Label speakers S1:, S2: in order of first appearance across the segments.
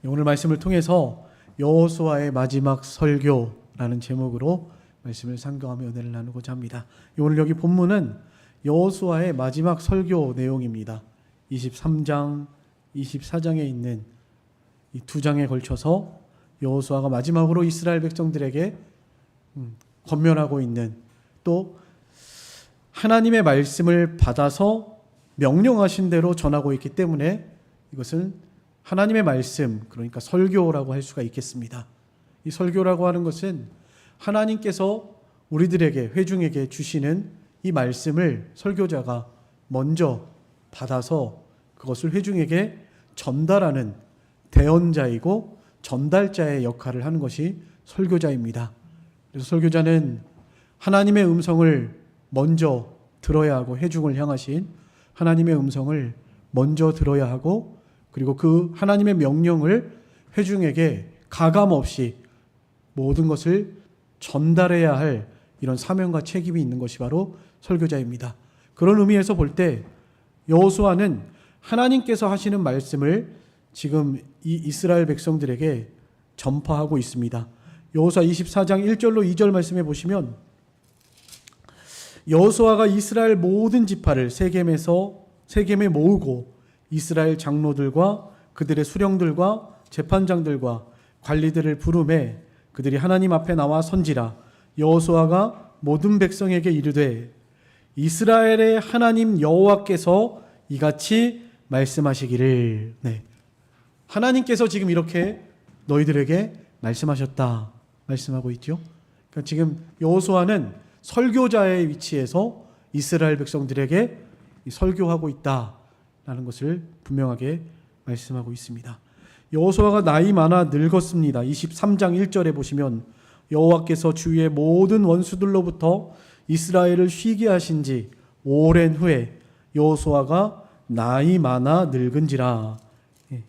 S1: 오늘 말씀을 통해서 여호수아의 마지막 설교라는 제목으로 말씀을 상고하며 은혜를 나누고자 합니다. 오늘 여기 본문은 여호수아의 마지막 설교 내용입니다. 23장, 24장에 있는 이 두 장에 걸쳐서 여호수아가 마지막으로 이스라엘 백성들에게 권면하고 있는, 또 하나님의 말씀을 받아서 명령하신 대로 전하고 있기 때문에 이것은 하나님의 말씀, 그러니까 설교라고 할 수가 있겠습니다. 이 설교라고 하는 것은 하나님께서 우리들에게, 회중에게 주시는 이 말씀을 설교자가 먼저 받아서 그것을 회중에게 전달하는 대언자이고 전달자의 역할을 하는 것이 설교자입니다. 그래서 설교자는 하나님의 음성을 먼저 들어야 하고, 회중을 향하신 하나님의 음성을 먼저 들어야 하고, 그리고 그 하나님의 명령을 회중에게 가감없이 모든 것을 전달해야 할 이런 사명과 책임이 있는 것이 바로 설교자입니다. 그런 의미에서 볼 때 여호수아는 하나님께서 하시는 말씀을 지금 이 이스라엘 백성들에게 전파하고 있습니다. 여호수아 24장 1절로 2절 말씀해 보시면, 여호수아가 이스라엘 모든 지파를 세겜에 모으고 이스라엘 장로들과 그들의 수령들과 재판장들과 관리들을 부르매 그들이 하나님 앞에 나와 선지라. 여호수아가 모든 백성에게 이르되 이스라엘의 하나님 여호와께서 이같이 말씀하시기를. 하나님께서 지금 이렇게 너희들에게 말씀하셨다 말씀하고 있죠. 그러니까 지금 여호수아는 설교자의 위치에서 이스라엘 백성들에게 설교하고 있다라는 것을 분명하게 말씀하고 있습니다. 여호수아가 나이 많아 늙었습니다. 23장 1절에 보시면, 여호와께서 주위의 모든 원수들로부터 이스라엘을 쉬게 하신 지 오랜 후에 여호수아가 나이 많아 늙은지라.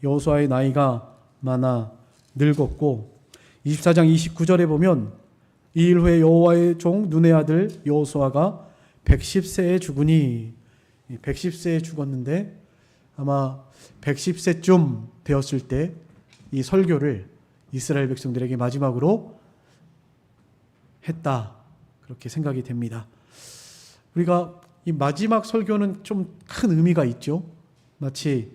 S1: 여호수아의 나이가 많아 늙었고, 24장 29절에 보면 이 일 후에 여호와의 종 눈의 아들 여호수아가 110세에 죽으니, 110세에 죽었는데 아마 110세쯤 되었을 때 이 설교를 이스라엘 백성들에게 마지막으로 했다, 그렇게 생각이 됩니다. 우리가 이 마지막 설교는 좀 큰 의미가 있죠. 마치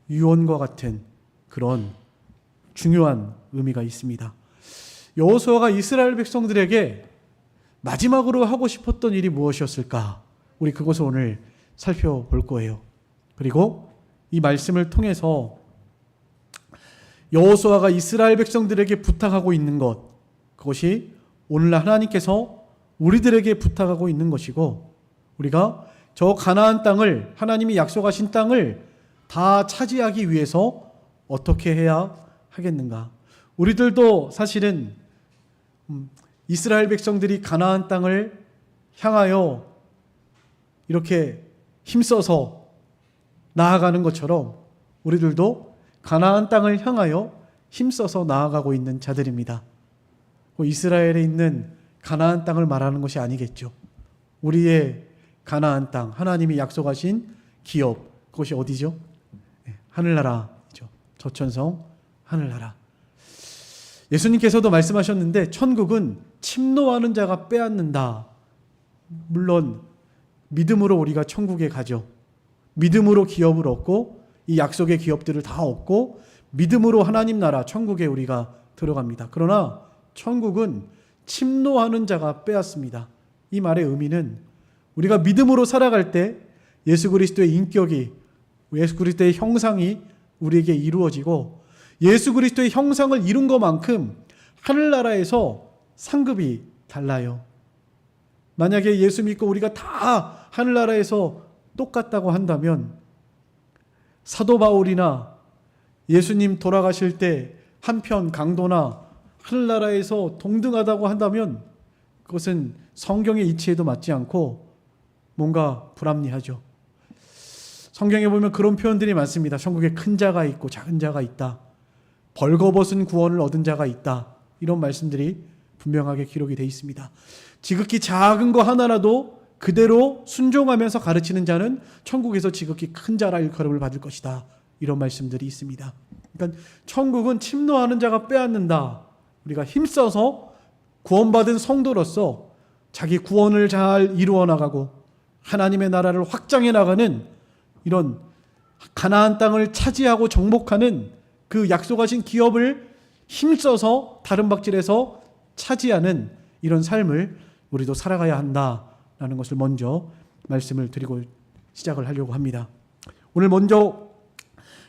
S1: 유언과 같은 그런 중요한 의미가 있습니다. 여호수아가 이스라엘 백성들에게 마지막으로 하고 싶었던 일이 무엇이었을까? 우리 그것을 오늘 살펴볼 거예요. 그리고 이 말씀을 통해서 여호수아가 이스라엘 백성들에게 부탁하고 있는 것, 그것이 오늘날 하나님께서 우리들에게 부탁하고 있는 것이고, 우리가 저 가나안 땅을, 하나님이 약속하신 땅을 다 차지하기 위해서 어떻게 해야 하겠는가? 우리들도 사실은 이스라엘 백성들이 가나안 땅을 향하여 이렇게 힘써서 나아가는 것처럼 우리들도 가나안 땅을 향하여 힘써서 나아가고 있는 자들입니다. 이스라엘에 있는 가나안 땅을 말하는 것이 아니겠죠. 우리의 가나안 땅, 하나님이 약속하신 기업, 그것이 어디죠? 하늘나라죠. 저천성 하늘나라. 예수님께서도 말씀하셨는데 천국은 침노하는 자가 빼앗는다. 물론 믿음으로 우리가 천국에 가죠. 믿음으로 기업을 얻고 이 약속의 기업들을 다 얻고 믿음으로 하나님 나라 천국에 우리가 들어갑니다. 그러나 천국은 침노하는 자가 빼앗습니다. 이 말의 의미는 우리가 믿음으로 살아갈 때 예수 그리스도의 인격이, 예수 그리스도의 형상이 우리에게 이루어지고, 예수 그리스도의 형상을 이룬 것만큼 하늘나라에서 상급이 달라요. 만약에 예수 믿고 우리가 다 하늘나라에서 똑같다고 한다면, 사도 바울이나 예수님 돌아가실 때 한편 강도나 하늘나라에서 동등하다고 한다면 그것은 성경의 이치에도 맞지 않고 뭔가 불합리하죠. 성경에 보면 그런 표현들이 많습니다. 천국에 큰 자가 있고 작은 자가 있다. 벌거벗은 구원을 얻은 자가 있다. 이런 말씀들이 분명하게 기록이 되어 있습니다. 지극히 작은 거 하나라도 그대로 순종하면서 가르치는 자는 천국에서 지극히 큰 자라 일컬음을 받을 것이다. 이런 말씀들이 있습니다. 그러니까 천국은 침노하는 자가 빼앗는다. 우리가 힘써서 구원받은 성도로서 자기 구원을 잘 이루어 나가고 하나님의 나라를 확장해 나가는 이런 가나안 땅을 차지하고 정복하는 그 약속하신 기업을 힘써서 다른 박질에서 차지하는 이런 삶을 우리도 살아가야 한다라는 것을 먼저 말씀을 드리고 시작을 하려고 합니다. 오늘 먼저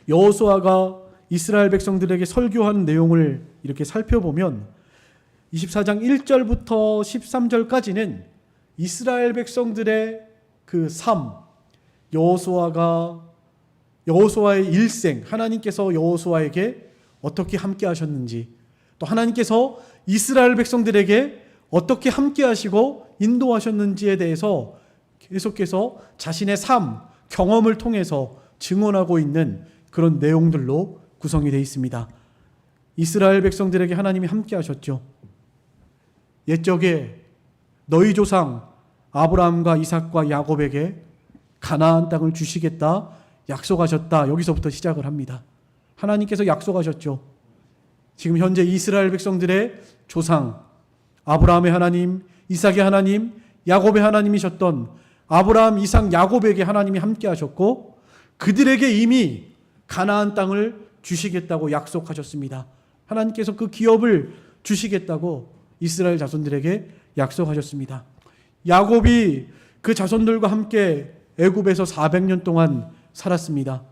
S1: 여호수아가 이스라엘 백성들에게 설교하는 내용을 이렇게 살펴보면 24장 1절부터 13절까지는 이스라엘 백성들의 그 삶, 여호수아의 일생, 하나님께서 여호수아에게 어떻게 함께 하셨는지, 또 하나님께서 이스라엘 백성들에게 어떻게 함께 하시고 인도하셨는지에 대해서 계속해서 자신의 삶, 경험을 통해서 증언하고 있는 그런 내용들로 구성이 되어 있습니다. 이스라엘 백성들에게 하나님이 함께 하셨죠. 옛적에 너희 조상 아브라함과 이삭과 야곱에게 가나안 땅을 주시겠다 약속하셨다. 여기서부터 시작을 합니다. 하나님께서 약속하셨죠. 지금 현재 이스라엘 백성들의 조상 아브라함의 하나님, 이삭의 하나님, 야곱의 하나님이셨던 아브라함, 이삭, 야곱에게 하나님이 함께 하셨고 그들에게 이미 가나안 땅을 주시겠다고 약속하셨습니다. 하나님께서 그 기업을 주시겠다고 이스라엘 자손들에게 약속하셨습니다. 야곱이 그 자손들과 함께 애굽에서 400년 동안 살았습니다.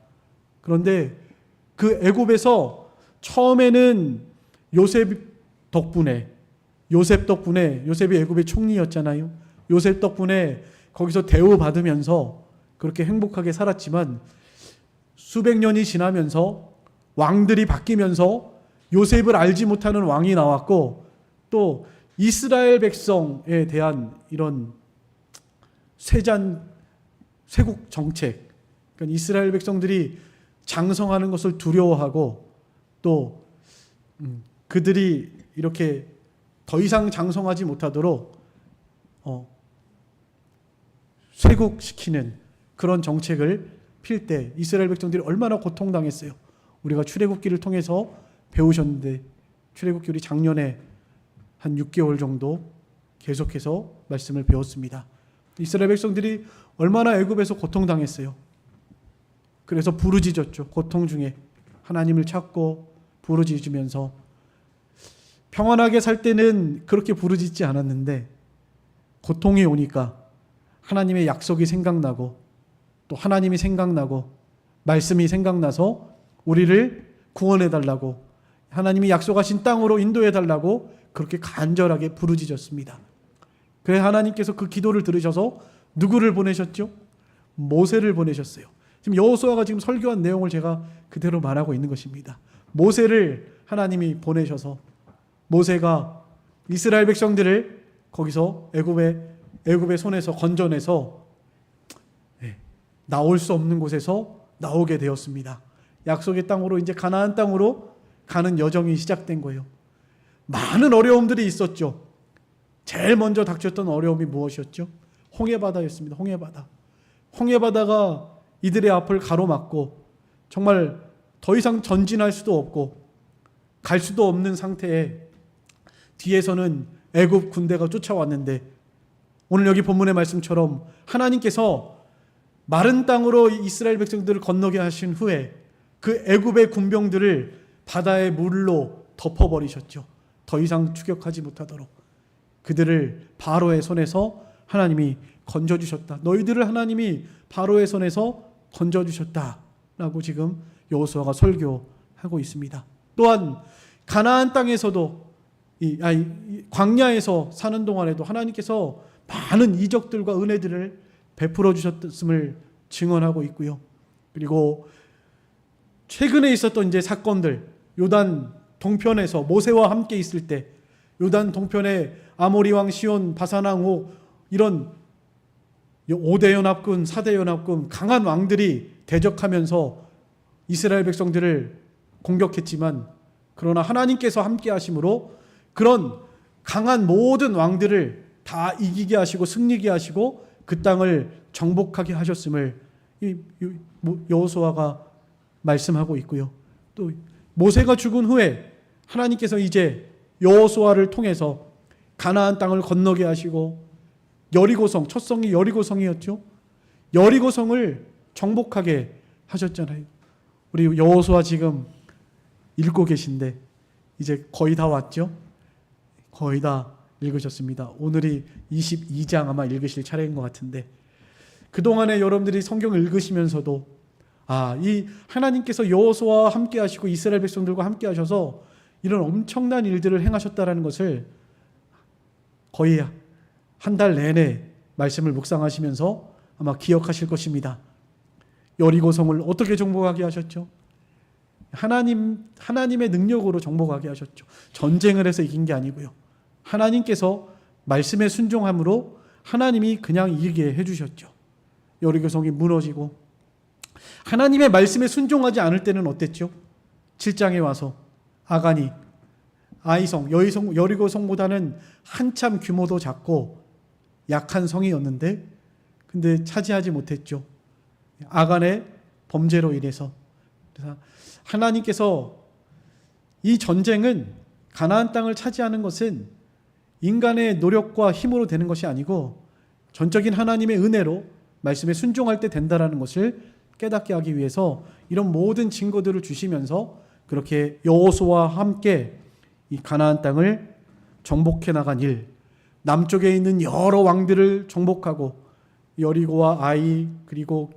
S1: 그런데 그 애굽에서 처음에는 요셉 덕분에 요셉이 애굽의 총리였잖아요. 요셉 덕분에 거기서 대우받으면서 그렇게 행복하게 살았지만 수백 년이 지나면서 왕들이 바뀌면서 요셉을 알지 못하는 왕이 나왔고 또 이스라엘 백성에 대한 이런 쇄국 정책, 그러니까 이스라엘 백성들이 장성하는 것을 두려워하고 또 그들이 이렇게 더 이상 장성하지 못하도록 쇄국시키는 그런 정책을 필 때 이스라엘 백성들이 얼마나 고통당했어요. 우리가 출애굽기를 통해서 배우셨는데 출애굽기 우리 작년에 한 6개월 정도 계속해서 말씀을 배웠습니다. 이스라엘 백성들이 얼마나 애굽에서 고통당했어요. 그래서 부르짖었죠. 고통 중에 하나님을 찾고 부르짖으면서 평안하게 살 때는 그렇게 부르짖지 않았는데 고통이 오니까 하나님의 약속이 생각나고 또 하나님이 생각나고 말씀이 생각나서 우리를 구원해달라고 하나님이 약속하신 땅으로 인도해달라고 그렇게 간절하게 부르짖었습니다. 그래서 하나님께서 그 기도를 들으셔서 누구를 보내셨죠? 모세를 보내셨어요. 지금 여호수아가 지금 설교한 내용을 제가 그대로 말하고 있는 것입니다. 모세를 하나님이 보내셔서 모세가 이스라엘 백성들을 거기서 애굽의 손에서 건져내서 나올 수 없는 곳에서 나오게 되었습니다. 약속의 땅으로 이제 가나안 땅으로 가는 여정이 시작된 거예요. 많은 어려움들이 있었죠. 제일 먼저 닥쳤던 어려움이 무엇이었죠? 홍해바다였습니다. 홍해바다가 이들의 앞을 가로막고 정말 더 이상 전진할 수도 없고 갈 수도 없는 상태에 뒤에서는 애굽 군대가 쫓아왔는데 오늘 여기 본문의 말씀처럼 하나님께서 마른 땅으로 이스라엘 백성들을 건너게 하신 후에 그 애굽의 군병들을 바다의 물로 덮어버리셨죠. 더 이상 추격하지 못하도록 그들을 바로의 손에서 하나님이 건져주셨다. 너희들을 하나님이 바로의 손에서 건져주셨다라고 지금 여호수아가 설교하고 있습니다. 또한 가나안 땅에서도 광야에서 사는 동안에도 하나님께서 많은 이적들과 은혜들을 베풀어 주셨음을 증언하고 있고요. 그리고 최근에 있었던 이제 사건들, 요단 동편에서 모세와 함께 있을 때 요단 동편에 아모리 왕 시온, 바산 왕 옥 이런 5대 연합군, 4대 연합군 강한 왕들이 대적하면서 이스라엘 백성들을 공격했지만 그러나 하나님께서 함께 하심으로 그런 강한 모든 왕들을 다 이기게 하시고 승리게 하시고 그 땅을 정복하게 하셨음을 여호수아가 말씀하고 있고요. 또 모세가 죽은 후에 하나님께서 이제 여호수아를 통해서 가나안 땅을 건너게 하시고 여리고성, 첫 성이 여리고성이었죠. 여리고성을 정복하게 하셨잖아요. 우리 여호수아 지금 읽고 계신데 이제 거의 다 왔죠. 거의 다 읽으셨습니다. 오늘이 22장 아마 읽으실 차례인 것 같은데, 그동안에 여러분들이 성경을 읽으시면서도 이 하나님께서 여호수아와 함께 하시고 이스라엘 백성들과 함께 하셔서 이런 엄청난 일들을 행하셨다라는 것을 거의 한 달 내내 말씀을 묵상하시면서 아마 기억하실 것입니다. 여리고성을 어떻게 정복하게 하셨죠? 하나님의 능력으로 정복하게 하셨죠. 전쟁을 해서 이긴 게 아니고요. 하나님께서 말씀에 순종함으로 하나님이 그냥 이기게 해주셨죠. 여리고성이 무너지고, 하나님의 말씀에 순종하지 않을 때는 어땠죠? 7장에 와서 아간이 아이성, 여리고성보다는 한참 규모도 작고 약한 성이었는데 근데 차지하지 못했죠. 아간의 범죄로 인해서. 그래서 하나님께서 이 전쟁은, 가나안 땅을 차지하는 것은 인간의 노력과 힘으로 되는 것이 아니고 전적인 하나님의 은혜로 말씀에 순종할 때 된다라는 것을 깨닫게 하기 위해서 이런 모든 증거들을 주시면서 그렇게 여호수아와 함께 이 가나안 땅을 정복해 나간 일, 남쪽에 있는 여러 왕들을 정복하고 여리고와 아이, 그리고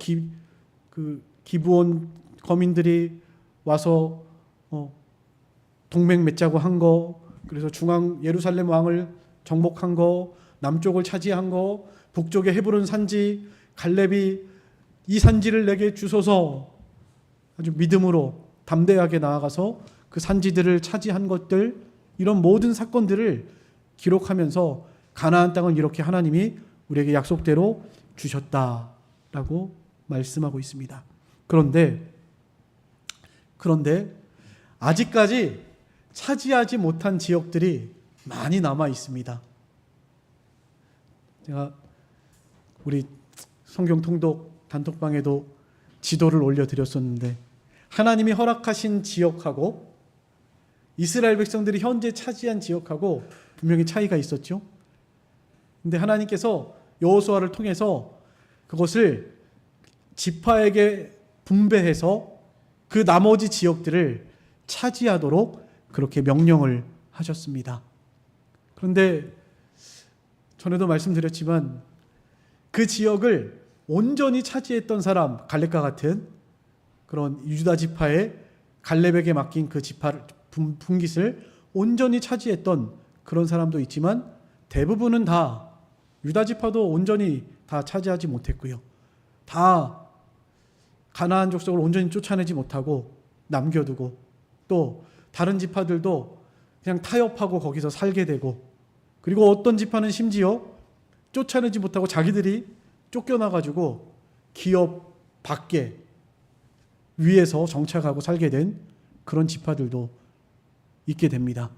S1: 기브온 거민들이 와서 동맹 맺자고 한 거, 그래서 중앙 예루살렘 왕을 정복한 거, 남쪽을 차지한 거, 북쪽의 헤브론 산지 갈렙이 이 산지를 내게 주소서 아주 믿음으로 담대하게 나아가서 그 산지들을 차지한 것들, 이런 모든 사건들을 기록하면서 가나안 땅을 이렇게 하나님이 우리에게 약속대로 주셨다라고 말씀하고 있습니다. 그런데 아직까지 차지하지 못한 지역들이 많이 남아 있습니다. 제가 우리 성경 통독 단톡방에도 지도를 올려드렸었는데, 하나님이 허락하신 지역하고 이스라엘 백성들이 현재 차지한 지역하고 분명히 차이가 있었죠. 근데 하나님께서 여호수아를 통해서 그것을 지파에게 분배해서 그 나머지 지역들을 차지하도록 그렇게 명령을 하셨습니다. 그런데 전에도 말씀드렸지만 그 지역을 온전히 차지했던 사람, 갈렙과 같은 그런 유다 지파의 갈렙에게 맡긴 그 지파를 분깃을 온전히 차지했던 그런 사람도 있지만 대부분은 다, 유다 지파도 온전히 다 차지하지 못했고요. 다 가나안 족속을 온전히 쫓아내지 못하고 남겨두고, 또 다른 지파들도 그냥 타협하고 거기서 살게 되고, 그리고 어떤 지파는 심지어 쫓아내지 못하고 자기들이 쫓겨나가지고 기업 밖에 위에서 정착하고 살게 된 그런 지파들도 있게 됩니다.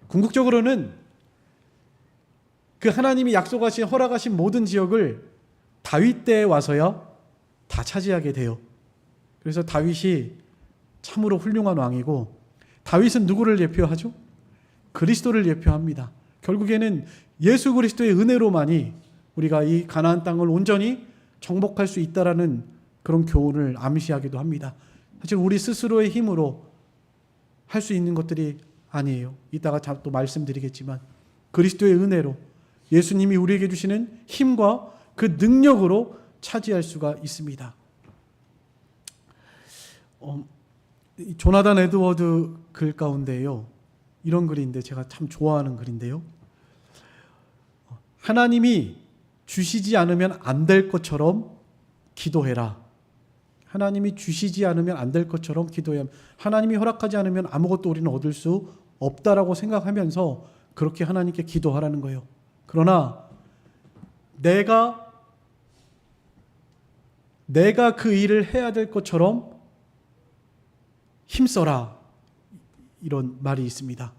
S1: 궁극적으로는 그 하나님이 약속하신, 허락하신 모든 지역을 다윗 때에 와서야 다 차지하게 돼요. 그래서 다윗이 참으로 훌륭한 왕이고, 다윗은 누구를 예표하죠? 그리스도를 예표합니다. 결국에는 예수 그리스도의 은혜로만이 우리가 이 가나안 땅을 온전히 정복할 수 있다라는 그런 교훈을 암시하기도 합니다. 사실 우리 스스로의 힘으로 할 수 있는 것들이 아니에요. 이따가 또 말씀드리겠지만 그리스도의 은혜로, 예수님이 우리에게 주시는 힘과 그 능력으로 차지할 수가 있습니다. 조나단 에드워드 글 가운데요, 이런 글인데 제가 참 좋아하는 글인데요. 하나님이 주시지 않으면 안 될 것처럼 기도해라. 하나님이 주시지 않으면 안 될 것처럼 기도해야, 하나님이 허락하지 않으면 아무것도 우리는 얻을 수 없다라고 생각하면서 그렇게 하나님께 기도하라는 거예요. 그러나 내가 그 일을 해야 될 것처럼 힘써라, 이런 말이 있습니다.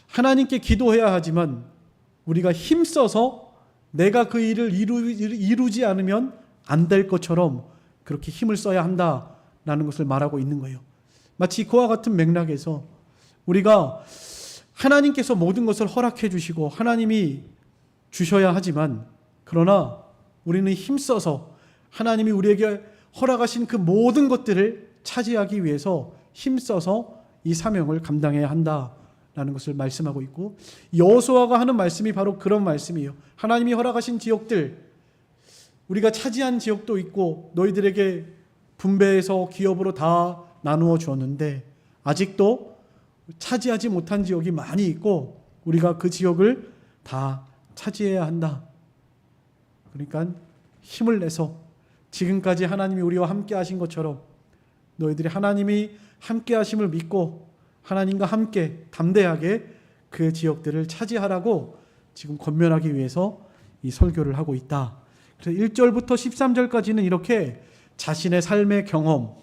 S1: 하나님께 기도해야 하지만 우리가 힘써서 내가 그 일을 이루지 않으면 안 될 것처럼 그렇게 힘을 써야 한다라는 것을 말하고 있는 거예요. 마치 그와 같은 맥락에서 우리가 하나님께서 모든 것을 허락해 주시고 하나님이 주셔야 하지만, 그러나 우리는 힘써서 하나님이 우리에게 허락하신 그 모든 것들을 차지하기 위해서 힘써서 이 사명을 감당해야 한다라는 것을 말씀하고 있고, 여호수아가 하는 말씀이 바로 그런 말씀이에요. 하나님이 허락하신 지역들, 우리가 차지한 지역도 있고 너희들에게 분배해서 기업으로 다 나누어 주었는데 아직도 차지하지 못한 지역이 많이 있고 우리가 그 지역을 다 차지해야 한다. 그러니까 힘을 내서 지금까지 하나님이 우리와 함께 하신 것처럼 너희들이 하나님이 함께 하심을 믿고 하나님과 함께 담대하게 그 지역들을 차지하라고 지금 권면하기 위해서 이 설교를 하고 있다. 그래서 1절부터 13절까지는 이렇게 자신의 삶의 경험,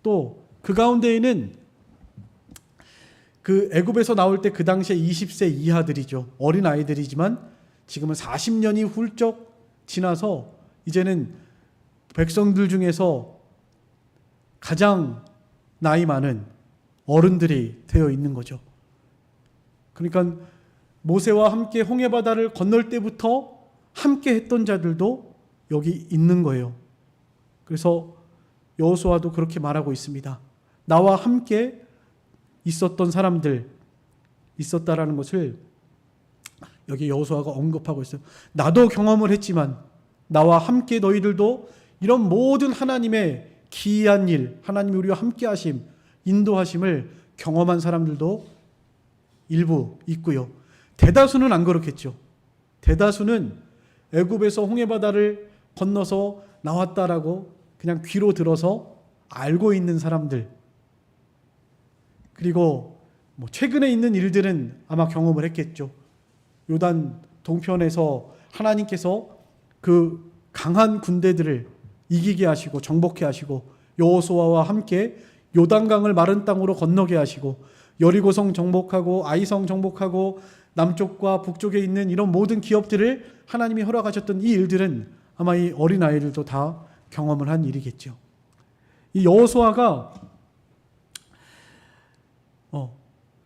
S1: 또 그 가운데에는 그 애굽에서 나올 때 그 당시에 20세 이하들이죠. 어린 아이들이지만 지금은 40년이 훌쩍 지나서 이제는 백성들 중에서 가장 나이 많은 어른들이 되어 있는 거죠. 그러니까 모세와 함께 홍해바다를 건널 때부터 함께 했던 자들도 여기 있는 거예요. 그래서 여호수아도 그렇게 말하고 있습니다. 나와 함께 있었던 사람들 있었다라는 것을 여기 여호수아가 언급하고 있어요. 나도 경험을 했지만 나와 함께 너희들도 이런 모든 하나님의 기이한 일, 하나님이 우리와 함께 하심, 인도하심을 경험한 사람들도 일부 있고요. 대다수는 안 그렇겠죠. 대다수는 애굽에서 홍해바다를 건너서 나왔다라고 그냥 귀로 들어서 알고 있는 사람들, 그리고 뭐 최근에 있는 일들은 아마 경험을 했겠죠. 요단 동편에서 하나님께서 그 강한 군대들을 이기게 하시고 정복해 하시고 여호수아와 함께 요단강을 마른 땅으로 건너게 하시고 여리고성 정복하고 아이성 정복하고 남쪽과 북쪽에 있는 이런 모든 기업들을 하나님이 허락하셨던 이 일들은 아마 이 어린아이들도 다 경험을 한 일이겠죠. 이 여호수아가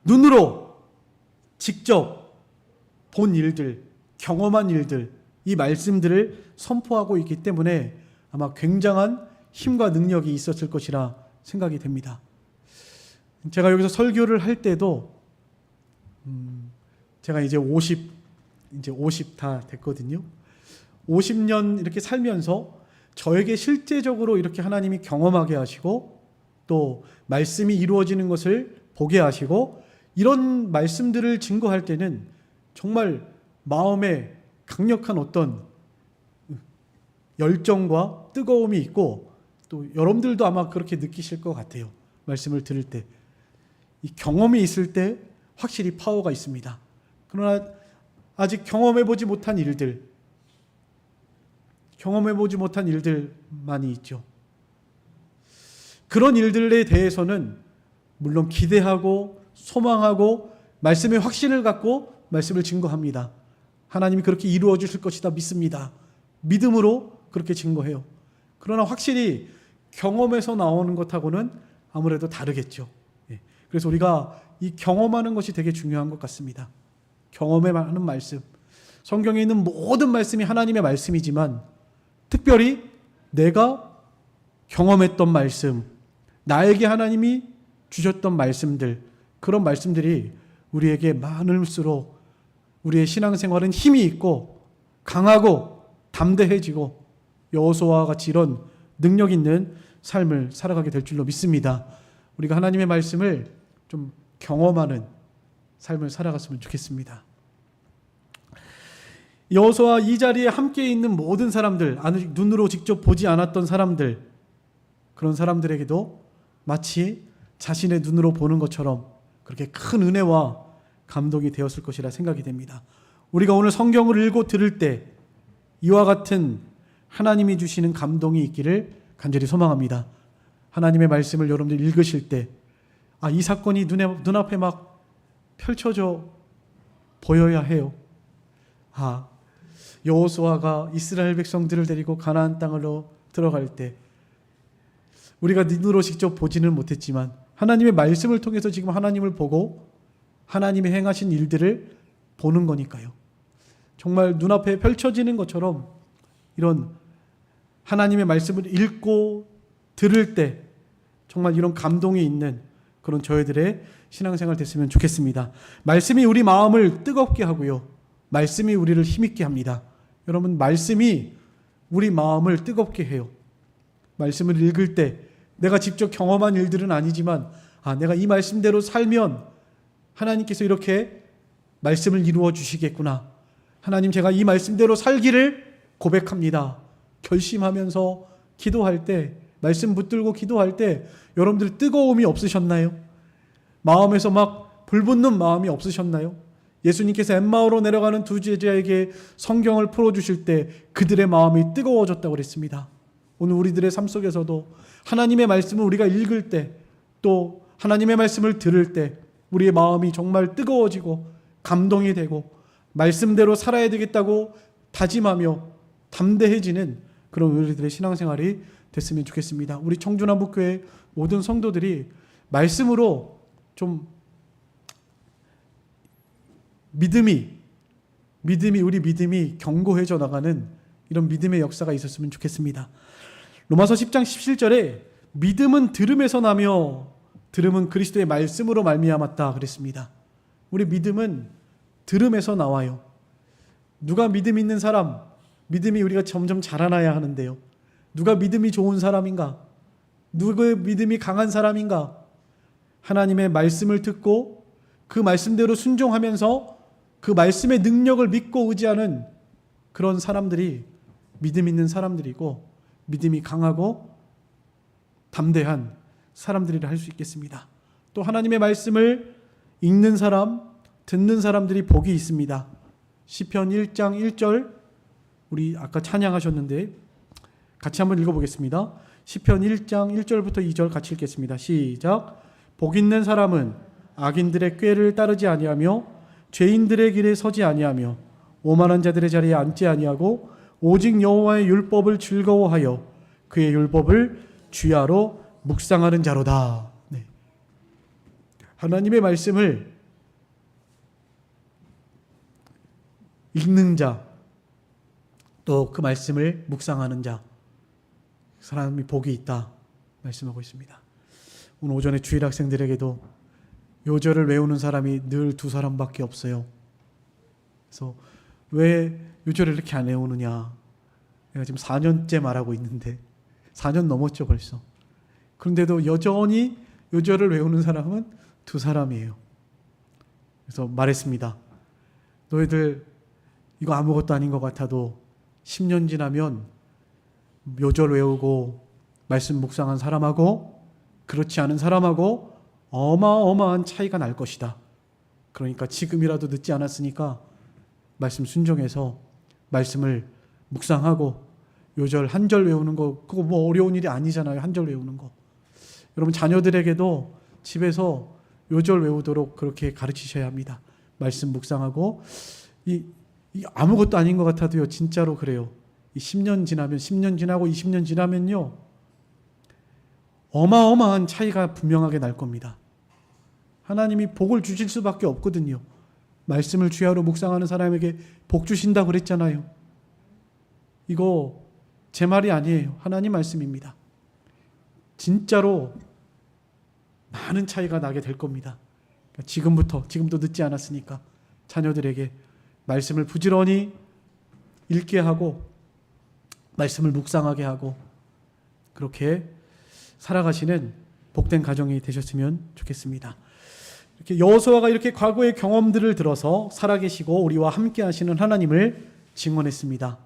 S1: 눈으로 직접 본 일들, 경험한 일들, 이 말씀들을 선포하고 있기 때문에 아마 굉장한 힘과 능력이 있었을 것이라 생각이 됩니다. 제가 여기서 설교를 할 때도 제가 이제 50 다 됐거든요. 50년 이렇게 살면서 저에게 실제적으로 이렇게 하나님이 경험하게 하시고 또 말씀이 이루어지는 것을 보게 하시고 이런 말씀들을 증거할 때는 정말 마음에 강력한 어떤 열정과 뜨거움이 있고 또 여러분들도 아마 그렇게 느끼실 것 같아요. 말씀을 들을 때. 이 경험이 있을 때 확실히 파워가 있습니다. 그러나 아직 경험해보지 못한 일들 많이 있죠. 그런 일들에 대해서는 물론 기대하고 소망하고 말씀의 확신을 갖고 말씀을 증거합니다. 하나님이 그렇게 이루어 주실 것이다 믿습니다. 믿음으로 그렇게 증거해요. 그러나 확실히 경험에서 나오는 것하고는 아무래도 다르겠죠. 그래서 우리가 이 경험하는 것이 되게 중요한 것 같습니다. 경험에 하는 말씀. 성경에 있는 모든 말씀이 하나님의 말씀이지만 특별히 내가 경험했던 말씀, 나에게 하나님이 주셨던 말씀들, 그런 말씀들이 우리에게 많을수록 우리의 신앙생활은 힘이 있고 강하고 담대해지고 여호수아와 같이 이런 능력 있는 삶을 살아가게 될 줄로 믿습니다. 우리가 하나님의 말씀을 좀 경험하는 삶을 살아갔으면 좋겠습니다. 여호수아 이 자리에 함께 있는 모든 사람들, 아직 눈으로 직접 보지 않았던 사람들, 그런 사람들에게도 마치 자신의 눈으로 보는 것처럼 그렇게 큰 은혜와 감동이 되었을 것이라 생각이 됩니다. 우리가 오늘 성경을 읽고 들을 때 이와 같은 하나님이 주시는 감동이 있기를 간절히 소망합니다. 하나님의 말씀을 여러분들 읽으실 때 이 사건이 눈앞에 막 펼쳐져 보여야 해요. 여호수아가 이스라엘 백성들을 데리고 가나안 땅으로 들어갈 때 우리가 눈으로 직접 보지는 못했지만 하나님의 말씀을 통해서 지금 하나님을 보고 하나님의 행하신 일들을 보는 거니까요. 정말 눈앞에 펼쳐지는 것처럼 이런 하나님의 말씀을 읽고 들을 때 정말 이런 감동이 있는 그런 저희들의 신앙생활 됐으면 좋겠습니다. 말씀이 우리 마음을 뜨겁게 하고요. 말씀이 우리를 힘있게 합니다. 여러분, 말씀이 우리 마음을 뜨겁게 해요. 말씀을 읽을 때 내가 직접 경험한 일들은 아니지만 내가 이 말씀대로 살면 하나님께서 이렇게 말씀을 이루어 주시겠구나. 하나님, 제가 이 말씀대로 살기를 고백합니다. 결심하면서 기도할 때, 말씀 붙들고 기도할 때 여러분들 뜨거움이 없으셨나요? 마음에서 막 불붙는 마음이 없으셨나요? 예수님께서 엠마오로 내려가는 두 제자에게 성경을 풀어주실 때 그들의 마음이 뜨거워졌다고 그랬습니다. 오늘 우리들의 삶 속에서도 하나님의 말씀을 우리가 읽을 때, 또 하나님의 말씀을 들을 때 우리의 마음이 정말 뜨거워지고 감동이 되고 말씀대로 살아야 되겠다고 다짐하며 담대해지는 그런 우리들의 신앙생활이 됐으면 좋겠습니다. 우리 청주남북교회 모든 성도들이 말씀으로 좀 우리 믿음이 견고해져 나가는 이런 믿음의 역사가 있었으면 좋겠습니다. 로마서 10장 17절에 믿음은 들음에서 나며 들음은 그리스도의 말씀으로 말미암았다 그랬습니다. 우리 믿음은 들음에서 나와요. 누가 믿음 있는 사람, 믿음이 우리가 점점 자라나야 하는데요. 누가 믿음이 좋은 사람인가? 누구의 믿음이 강한 사람인가? 하나님의 말씀을 듣고 그 말씀대로 순종하면서 그 말씀의 능력을 믿고 의지하는 그런 사람들이 믿음 있는 사람들이고 믿음이 강하고 담대한 사람들이라 할 수 있겠습니다. 또 하나님의 말씀을 읽는 사람, 듣는 사람들이 복이 있습니다. 시편 1장 1절 우리 아까 찬양하셨는데 같이 한번 읽어보겠습니다. 시편 1장 1절부터 2절 같이 읽겠습니다. 시작. 복 있는 사람은 악인들의 꾀를 따르지 아니하며 죄인들의 길에 서지 아니하며 오만한 자들의 자리에 앉지 아니하고 오직 여호와의 율법을 즐거워하여 그의 율법을 주야로 묵상하는 자로다. 네. 하나님의 말씀을 읽는 자, 또 그 말씀을 묵상하는 자, 사람이 복이 있다 말씀하고 있습니다. 오늘 오전에 주일 학생들에게도 요절을 외우는 사람이 늘 2사람밖에 없어요. 그래서 왜 요절을 이렇게 안 외우느냐. 내가 지금 4년째 말하고 있는데 4년 넘었죠 벌써. 그런데도 여전히 요절을 외우는 사람은 2사람이에요. 그래서 말했습니다. 너희들 이거 아무것도 아닌 것 같아도 10년 지나면 요절 외우고 말씀 묵상한 사람하고 그렇지 않은 사람하고 어마어마한 차이가 날 것이다. 그러니까 지금이라도 늦지 않았으니까 말씀 순종해서 말씀을 묵상하고 요절 한 절 외우는 거 그거 뭐 어려운 일이 아니잖아요. 한 절 외우는 거. 여러분 자녀들에게도 집에서 요절 외우도록 그렇게 가르치셔야 합니다. 말씀 묵상하고 이 아무것도 아닌 것 같아도요. 진짜로 그래요. 이 10년 지나면 10년 지나고 20년 지나면요. 어마어마한 차이가 분명하게 날 겁니다. 하나님이 복을 주실 수밖에 없거든요. 말씀을 주야로 묵상하는 사람에게 복 주신다고 그랬잖아요. 이거 제 말이 아니에요. 하나님 말씀입니다. 진짜로 많은 차이가 나게 될 겁니다. 그러니까 지금도 늦지 않았으니까 자녀들에게 말씀을 부지런히 읽게 하고 말씀을 묵상하게 하고 그렇게 살아가시는 복된 가정이 되셨으면 좋겠습니다. 이렇게 여호수아가 이렇게 과거의 경험들을 들어서 살아계시고 우리와 함께 하시는 하나님을 증언했습니다.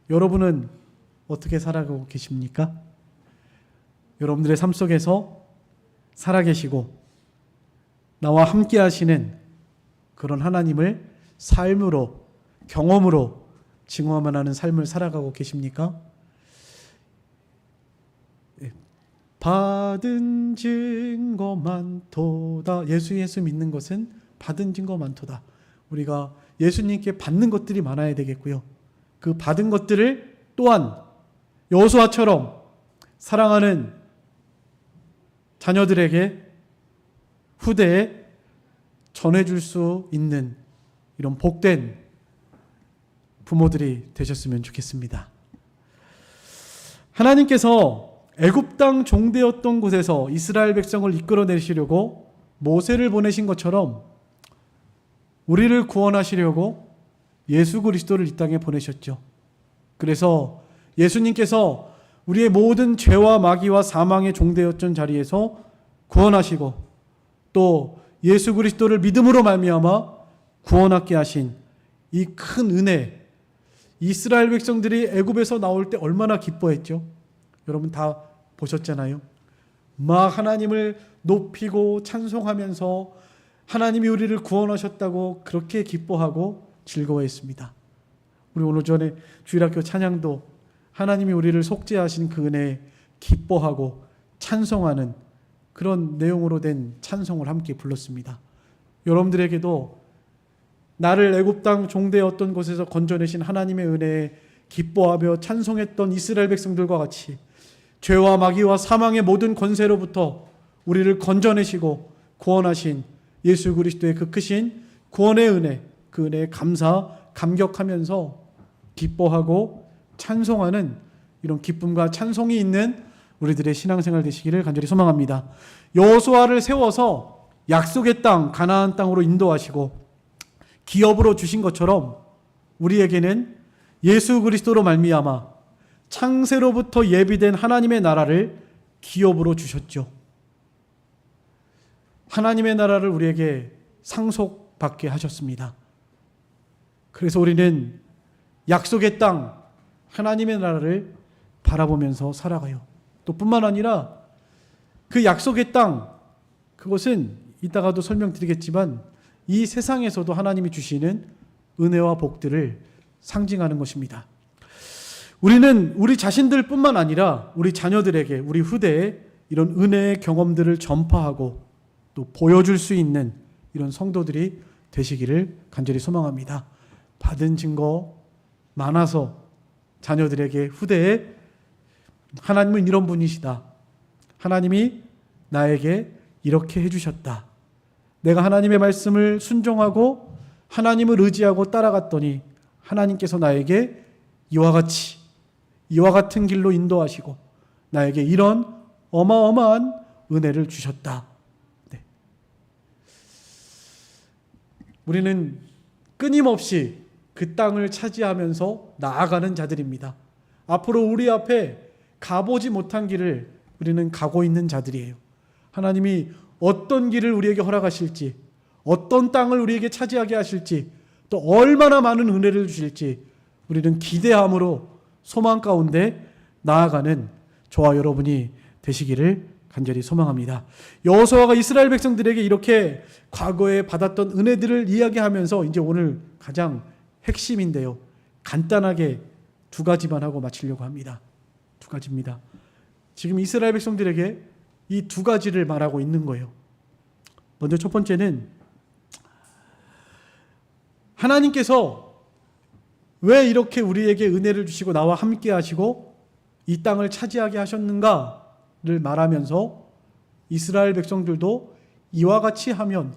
S1: 여러분은 어떻게 살아가고 계십니까? 여러분들의 삶 속에서 살아계시고 나와 함께 하시는 그런 하나님을 삶으로 경험으로 증언만 하는 삶을 살아가고 계십니까? 받은 증거 많도다. 예수 믿는 것은 받은 증거 많도다. 우리가 예수님께 받는 것들이 많아야 되겠고요. 그 받은 것들을 또한 여호수아처럼 사랑하는 자녀들에게 후대에 전해줄 수 있는 이런 복된 부모들이 되셨으면 좋겠습니다. 하나님께서 애굽 땅 종되었던 곳에서 이스라엘 백성을 이끌어내시려고 모세를 보내신 것처럼 우리를 구원하시려고 예수 그리스도를 이 땅에 보내셨죠. 그래서 예수님께서 우리의 모든 죄와 마귀와 사망의 종되었던 자리에서 구원하시고 또 예수 그리스도를 믿음으로 말미암아 구원하게 하신 이 큰 은혜, 이스라엘 백성들이 애굽에서 나올 때 얼마나 기뻐했죠. 여러분 다 보셨잖아요. 막 하나님을 높이고 찬송하면서 하나님이 우리를 구원하셨다고 그렇게 기뻐하고 즐거워했습니다. 우리 오늘 전에 주일학교 찬양도 하나님이 우리를 속죄하신 그 은혜에 기뻐하고 찬송하는 그런 내용으로 된 찬송을 함께 불렀습니다. 여러분들에게도 나를 애굽 땅 종되었던 곳에서 건져내신 하나님의 은혜에 기뻐하며 찬송했던 이스라엘 백성들과 같이 죄와 마귀와 사망의 모든 권세로부터 우리를 건져내시고 구원하신 예수 그리스도의 그 크신 구원의 은혜, 그 은혜에 감격하면서 기뻐하고 찬송하는 이런 기쁨과 찬송이 있는 우리들의 신앙생활 되시기를 간절히 소망합니다. 여호수아를 세워서 약속의 땅 가나안 땅으로 인도하시고 기업으로 주신 것처럼 우리에게는 예수 그리스도로 말미암아 창세로부터 예비된 하나님의 나라를 기업으로 주셨죠. 하나님의 나라를 우리에게 상속받게 하셨습니다. 그래서 우리는 약속의 땅 하나님의 나라를 바라보면서 살아가요. 또 뿐만 아니라 그 약속의 땅, 그것은 이따가도 설명드리겠지만 이 세상에서도 하나님이 주시는 은혜와 복들을 상징하는 것입니다. 우리는 우리 자신들 뿐만 아니라 우리 자녀들에게, 우리 후대에 이런 은혜의 경험들을 전파하고 또 보여줄 수 있는 이런 성도들이 되시기를 간절히 소망합니다. 받은 증거 많아서 자녀들에게, 후대에 하나님은 이런 분이시다. 하나님이 나에게 이렇게 해주셨다. 내가 하나님의 말씀을 순종하고 하나님을 의지하고 따라갔더니 하나님께서 나에게 이와 같은 길로 인도하시고 나에게 이런 어마어마한 은혜를 주셨다. 네. 우리는 끊임없이 그 땅을 차지하면서 나아가는 자들입니다. 앞으로 우리 앞에 가보지 못한 길을 우리는 가고 있는 자들이에요. 하나님이 어떤 길을 우리에게 허락하실지, 어떤 땅을 우리에게 차지하게 하실지, 또 얼마나 많은 은혜를 주실지 우리는 기대함으로 소망 가운데 나아가는 저와 여러분이 되시기를 간절히 소망합니다. 여호수아가 이스라엘 백성들에게 이렇게 과거에 받았던 은혜들을 이야기하면서 이제 오늘 가장 핵심인데요. 간단하게 두 가지만 하고 마치려고 합니다. 두 가지입니다. 지금 이스라엘 백성들에게 이 두 가지를 말하고 있는 거예요. 먼저 첫 번째는 하나님께서 왜 이렇게 우리에게 은혜를 주시고 나와 함께 하시고 이 땅을 차지하게 하셨는가를 말하면서 이스라엘 백성들도 이와 같이 하면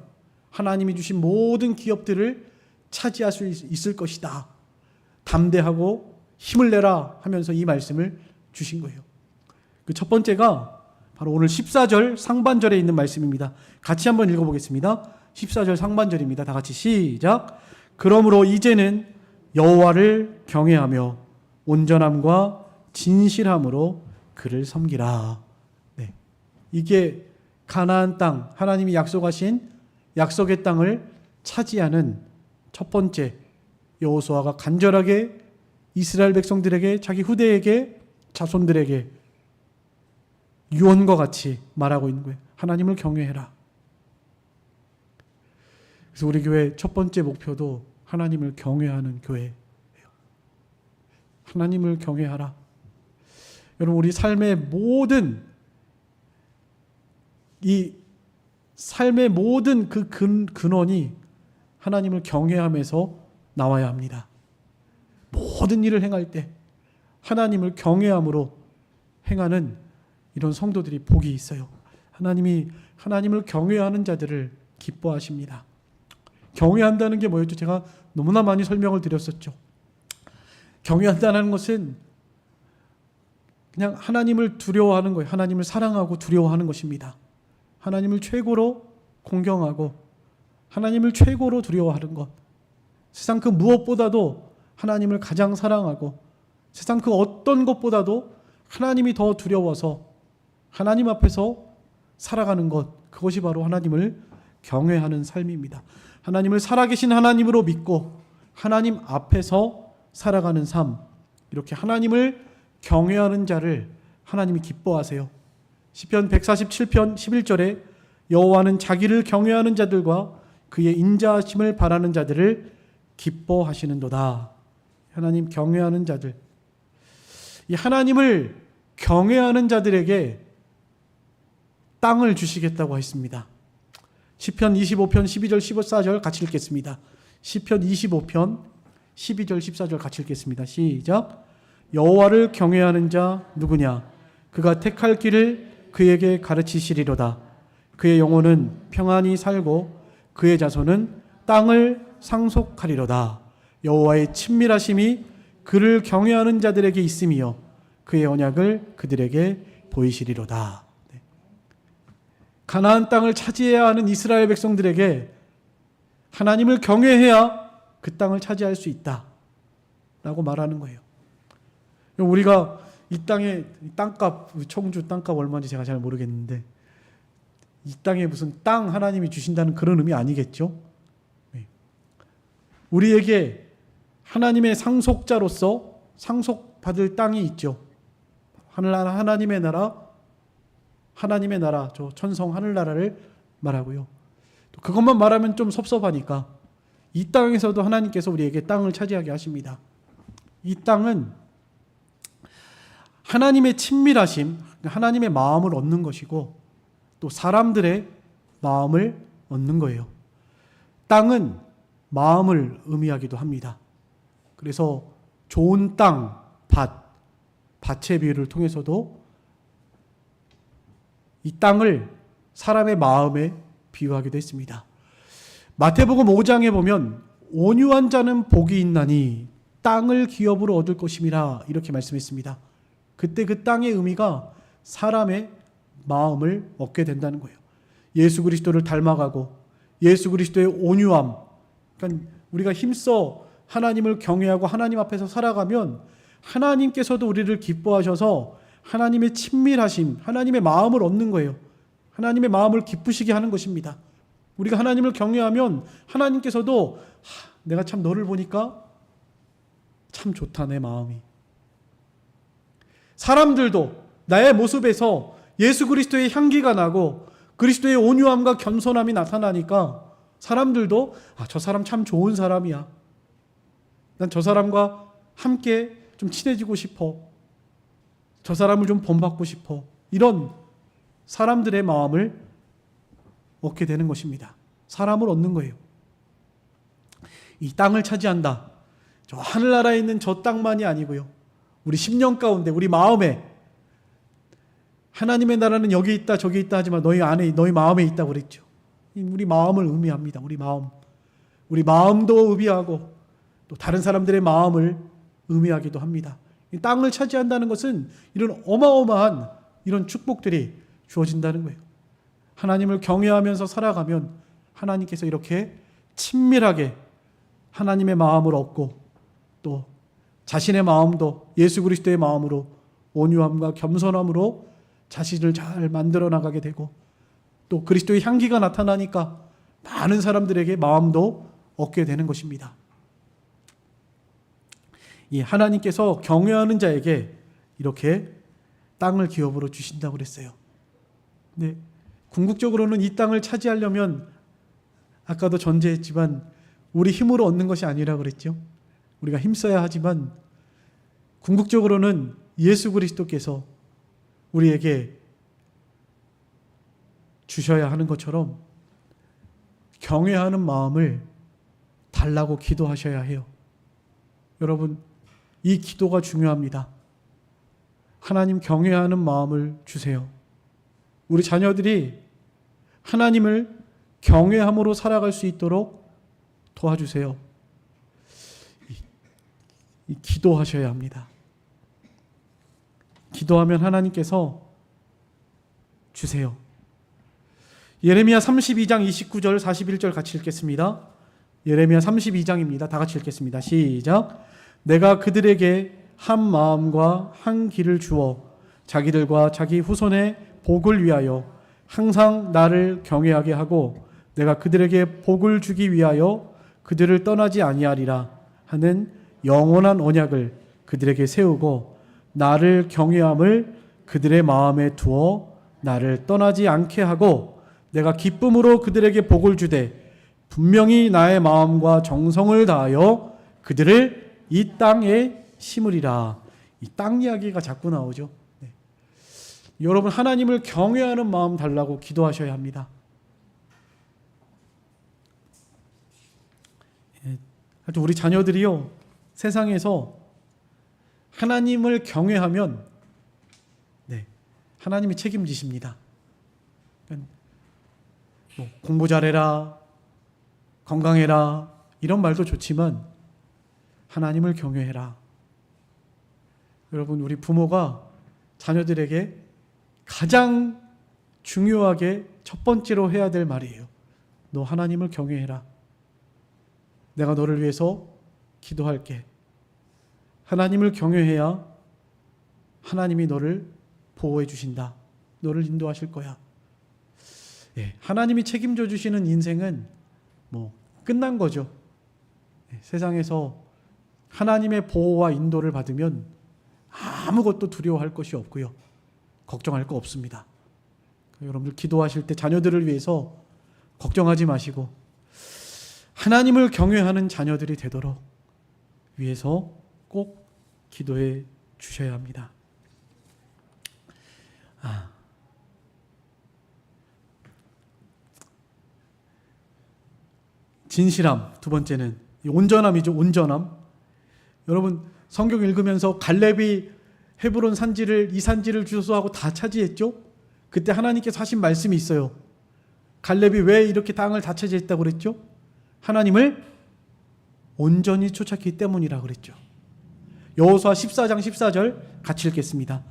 S1: 하나님이 주신 모든 기업들을 차지할 수 있을 것이다. 담대하고 힘을 내라 하면서 이 말씀을 주신 거예요. 그 첫 번째가 바로 오늘 14절 상반절에 있는 말씀입니다. 같이 한번 읽어보겠습니다. 14절 상반절입니다. 다 같이 시작. 그러므로 이제는 여호와를 경외하며 온전함과 진실함으로 그를 섬기라. 네. 이게 가나안 땅, 하나님이 약속하신 약속의 땅을 차지하는 첫 번째, 여호수아가 간절하게 이스라엘 백성들에게, 자기 후대에게, 자손들에게 유언과 같이 말하고 있는 거예요. 하나님을 경외해라. 그래서 우리 교회 첫 번째 목표도 하나님을 경외하는 교회예요. 하나님을 경외하라. 여러분, 우리 삶의 모든 그 근원이 하나님을 경외하면서 나와야 합니다. 모든 일을 행할 때 하나님을 경외함으로 행하는 이런 성도들이 복이 있어요. 하나님이 하나님을 경외하는 자들을 기뻐하십니다. 경외한다는 게 뭐였죠? 제가 너무나 많이 설명을 드렸었죠. 경외한다는 것은 그냥 하나님을 두려워하는 거예요. 하나님을 사랑하고 두려워하는 것입니다. 하나님을 최고로 공경하고 하나님을 최고로 두려워하는 것. 세상 그 무엇보다도 하나님을 가장 사랑하고 세상 그 어떤 것보다도 하나님이 더 두려워서 하나님 앞에서 살아가는 것, 그것이 바로 하나님을 경외하는 삶입니다. 하나님을 살아계신 하나님으로 믿고 하나님 앞에서 살아가는 삶, 이렇게 하나님을 경외하는 자를 하나님이 기뻐하세요. 시편 147편 11절에 여호와는 자기를 경외하는 자들과 그의 인자하심을 바라는 자들을 기뻐하시는도다. 하나님 경외하는 자들, 이 하나님을 경외하는 자들에게 땅을 주시겠다고 했습니다. 시편 25편 12절 14절 같이 읽겠습니다. 시편 25편 12절 14절 같이 읽겠습니다. 시작. 여호와를 경외하는 자 누구냐? 그가 택할 길을 그에게 가르치시리로다. 그의 영혼은 평안히 살고 그의 자손은 땅을 상속하리로다. 여호와의 친밀하심이 그를 경외하는 자들에게 있으며 그의 언약을 그들에게 보이시리로다. 가나안 땅을 차지해야 하는 이스라엘 백성들에게 하나님을 경외해야 그 땅을 차지할 수 있다 라고 말하는 거예요. 우리가 이 땅의 땅값, 청주 땅값 얼마인지 제가 잘 모르겠는데 이 땅에 무슨 땅 하나님이 주신다는 그런 의미 아니겠죠? 우리에게 하나님의 상속자로서 상속받을 땅이 있죠. 하나님의 나라, 저 천성 하늘나라를 말하고요. 그것만 말하면 좀 섭섭하니까 이 땅에서도 하나님께서 우리에게 땅을 차지하게 하십니다. 이 땅은 하나님의 친밀하심, 하나님의 마음을 얻는 것이고 또 사람들의 마음을 얻는 거예요. 땅은 마음을 의미하기도 합니다. 그래서 좋은 땅, 밭의 비유를 통해서도 이 땅을 사람의 마음에 비유하기도 했습니다. 마태복음 5장에 보면 온유한 자는 복이 있나니 땅을 기업으로 얻을 것임이라 이렇게 말씀했습니다. 그때 그 땅의 의미가 사람의 마음을 얻게 된다는 거예요. 예수 그리스도를 닮아가고 예수 그리스도의 온유함, 그러니까 우리가 힘써 하나님을 경외하고 하나님 앞에서 살아가면 하나님께서도 우리를 기뻐하셔서 하나님의 친밀하심, 하나님의 마음을 얻는 거예요. 하나님의 마음을 기쁘시게 하는 것입니다. 우리가 하나님을 경외하면 하나님께서도 내가 참 너를 보니까 참 좋다 내 마음이. 사람들도 나의 모습에서 예수 그리스도의 향기가 나고 그리스도의 온유함과 겸손함이 나타나니까 사람들도 저 사람 참 좋은 사람이야. 난 저 사람과 함께 좀 친해지고 싶어. 저 사람을 좀 본받고 싶어. 이런 사람들의 마음을 얻게 되는 것입니다. 사람을 얻는 거예요. 이 땅을 차지한다. 저 하늘나라에 있는 저 땅만이 아니고요. 우리 심령 가운데, 우리 마음에 하나님의 나라는 여기 있다 저기 있다 하지만 너희 안에, 너희 마음에 있다고 그랬죠. 우리 마음을 의미합니다. 우리 마음. 우리 마음도 의미하고 또 다른 사람들의 마음을 의미하기도 합니다. 이 땅을 차지한다는 것은 이런 어마어마한 이런 축복들이 주어진다는 거예요. 하나님을 경외하면서 살아가면 하나님께서 이렇게 친밀하게 하나님의 마음을 얻고 또 자신의 마음도 예수 그리스도의 마음으로 온유함과 겸손함으로 자신을 잘 만들어 나가게 되고 또 그리스도의 향기가 나타나니까 많은 사람들에게 마음도 얻게 되는 것입니다. 이 하나님께서 경외하는 자에게 이렇게 땅을 기업으로 주신다고 그랬어요. 근데 궁극적으로는 이 땅을 차지하려면 아까도 전제했지만 우리 힘으로 얻는 것이 아니라 그랬죠. 우리가 힘써야 하지만 궁극적으로는 예수 그리스도께서 우리에게 주셔야 하는 것처럼 경외하는 마음을 달라고 기도하셔야 해요. 여러분, 이 기도가 중요합니다. 하나님 경외하는 마음을 주세요. 우리 자녀들이 하나님을 경외함으로 살아갈 수 있도록 도와주세요. 기도하셔야 합니다. 기도하면 하나님께서 주세요. 예레미야 32장 29절 41절 같이 읽겠습니다. 예레미야 32장입니다. 다 같이 읽겠습니다. 시작. 내가 그들에게 한 마음과 한 길을 주어 자기들과 자기 후손의 복을 위하여 항상 나를 경외하게 하고 내가 그들에게 복을 주기 위하여 그들을 떠나지 아니하리라 하는 영원한 언약을 그들에게 세우고 나를 경외함을 그들의 마음에 두어 나를 떠나지 않게 하고 내가 기쁨으로 그들에게 복을 주되 분명히 나의 마음과 정성을 다하여 그들을 이 땅에 심으리라. 이 땅 이야기가 자꾸 나오죠. 네. 여러분 하나님을 경외하는 마음 달라고 기도하셔야 합니다. 하여튼 우리 자녀들이요 세상에서 하나님을 경외하면 네, 하나님이 책임지십니다. 뭐 공부 잘해라, 건강해라 이런 말도 좋지만 하나님을 경외해라. 여러분 우리 부모가 자녀들에게 가장 중요하게 첫 번째로 해야 될 말이에요. 너 하나님을 경외해라. 내가 너를 위해서 기도할게. 하나님을 경외해야 하나님이 너를 보호해 주신다. 너를 인도하실 거야. 예, 하나님이 책임져 주시는 인생은 뭐 끝난 거죠. 예, 세상에서 하나님의 보호와 인도를 받으면 아무것도 두려워할 것이 없고요. 걱정할 거 없습니다. 여러분들 기도하실 때 자녀들을 위해서 걱정하지 마시고 하나님을 경외하는 자녀들이 되도록 위해서 꼭 기도해 주셔야 합니다. 진실함, 두 번째는 온전함이죠. 온전함. 여러분 성경 읽으면서 갈렙이 헤브론 산지를 이 산지를 주소하고 다 차지했죠. 그때 하나님께서 하신 말씀이 있어요. 갈렙이 왜 이렇게 땅을 다 차지했다고 그랬죠? 하나님을 온전히 쫓았기 때문이라 그랬죠. 여호수아 14장 14절 같이 읽겠습니다.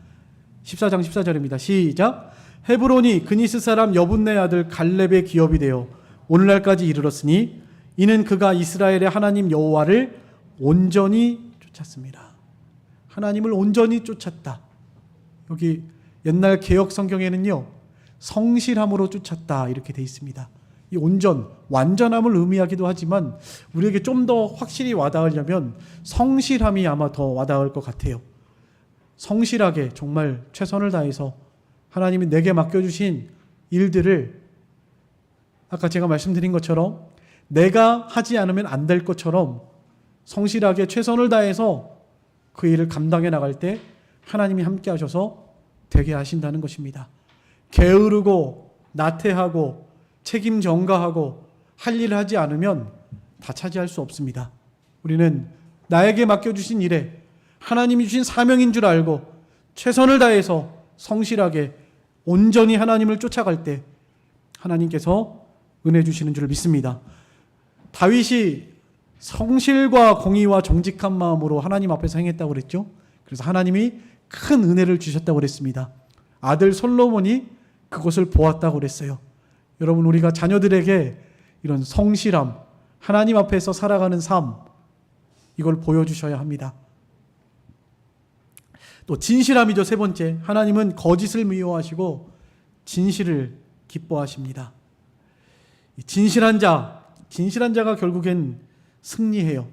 S1: 14장 14절입니다. 시작. 헤브론이 그니스 사람 여분네 아들 갈렙의 기업이 되어 오늘날까지 이르렀으니 이는 그가 이스라엘의 하나님 여호와를 온전히 쫓았습니다. 하나님을 온전히 쫓았다. 여기 옛날 개역 성경에는요 성실함으로 쫓았다 이렇게 돼 있습니다. 이 온전, 완전함을 의미하기도 하지만 우리에게 좀 더 확실히 와닿으려면 성실함이 아마 더 와닿을 것 같아요. 성실하게 정말 최선을 다해서 하나님이 내게 맡겨주신 일들을 아까 제가 말씀드린 것처럼 내가 하지 않으면 안 될 것처럼 성실하게 최선을 다해서 그 일을 감당해 나갈 때 하나님이 함께 하셔서 되게 하신다는 것입니다. 게으르고 나태하고 책임 전가하고 할 일을 하지 않으면 다 차지할 수 없습니다. 우리는 나에게 맡겨주신 일에 하나님이 주신 사명인 줄 알고 최선을 다해서 성실하게 온전히 하나님을 쫓아갈 때 하나님께서 은혜 주시는 줄 믿습니다. 다윗이 성실과 공의와 정직한 마음으로 하나님 앞에서 행했다고 그랬죠. 그래서 하나님이 큰 은혜를 주셨다고 그랬습니다. 아들 솔로몬이 그것을 보았다고 그랬어요. 여러분 우리가 자녀들에게 이런 성실함, 하나님 앞에서 살아가는 삶 이걸 보여주셔야 합니다. 또 진실함이죠. 세 번째, 하나님은 거짓을 미워하시고 진실을 기뻐하십니다. 진실한 자가 결국엔 승리해요.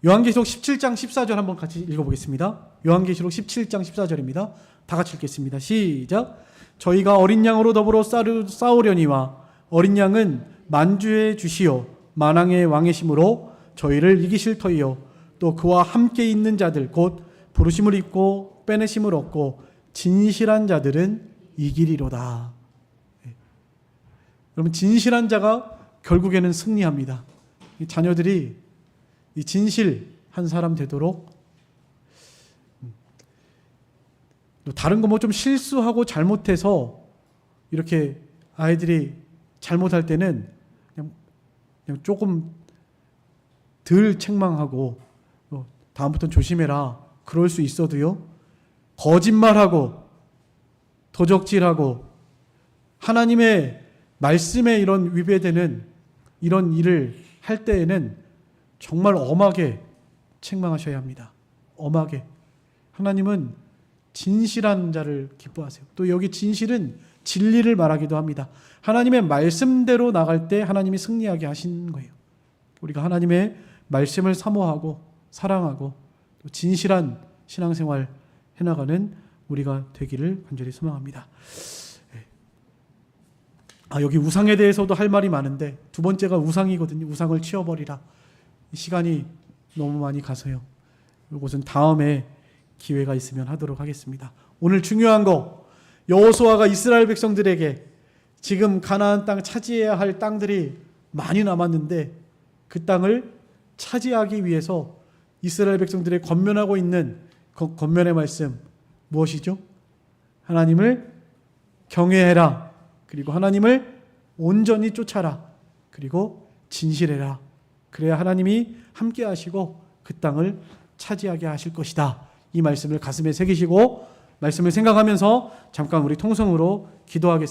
S1: 요한계시록 17장 14절 한번 같이 읽어보겠습니다. 요한계시록 17장 14절입니다. 다 같이 읽겠습니다. 시작. 저희가 어린 양으로 더불어 싸우려니와 어린 양은 만주의 주시요 만왕의 왕이심으로 저희를 이기실 터이요 또 그와 함께 있는 자들 곧 부르심을 입고 빼내심을 얻고 진실한 자들은 이기리로다. 여러분 진실한 자가 결국에는 승리합니다. 이 자녀들이 이 진실한 사람 되도록 또 다른 거 뭐 좀 실수하고 잘못해서 이렇게 아이들이 잘못할 때는 그냥 조금 덜 책망하고 다음부터는 조심해라 그럴 수 있어도요, 거짓말하고 도적질하고 하나님의 말씀에 이런 위배되는 이런 일을 할 때에는 정말 엄하게 책망하셔야 합니다. 엄하게. 하나님은 진실한 자를 기뻐하세요. 또 여기 진실은 진리를 말하기도 합니다. 하나님의 말씀대로 나갈 때 하나님이 승리하게 하신 거예요. 우리가 하나님의 말씀을 사모하고 사랑하고 또 진실한 신앙생활 해나가는 우리가 되기를 간절히 소망합니다. 여기 우상에 대해서도 할 말이 많은데 두 번째가 우상이거든요. 우상을 치워버리라. 시간이 너무 많이 가서요. 이것은 다음에 기회가 있으면 하도록 하겠습니다. 오늘 중요한 거, 여호수아가 이스라엘 백성들에게 지금 가나안 땅 차지해야 할 땅들이 많이 남았는데 그 땅을 차지하기 위해서 이스라엘 백성들의 권면하고 있는 그 권면의 말씀 무엇이죠? 하나님을 경외해라. 그리고 하나님을 온전히 쫓아라. 그리고 진실해라. 그래야 하나님이 함께 하시고 그 땅을 차지하게 하실 것이다. 이 말씀을 가슴에 새기시고 말씀을 생각하면서 잠깐 우리 통성으로 기도하겠습니다.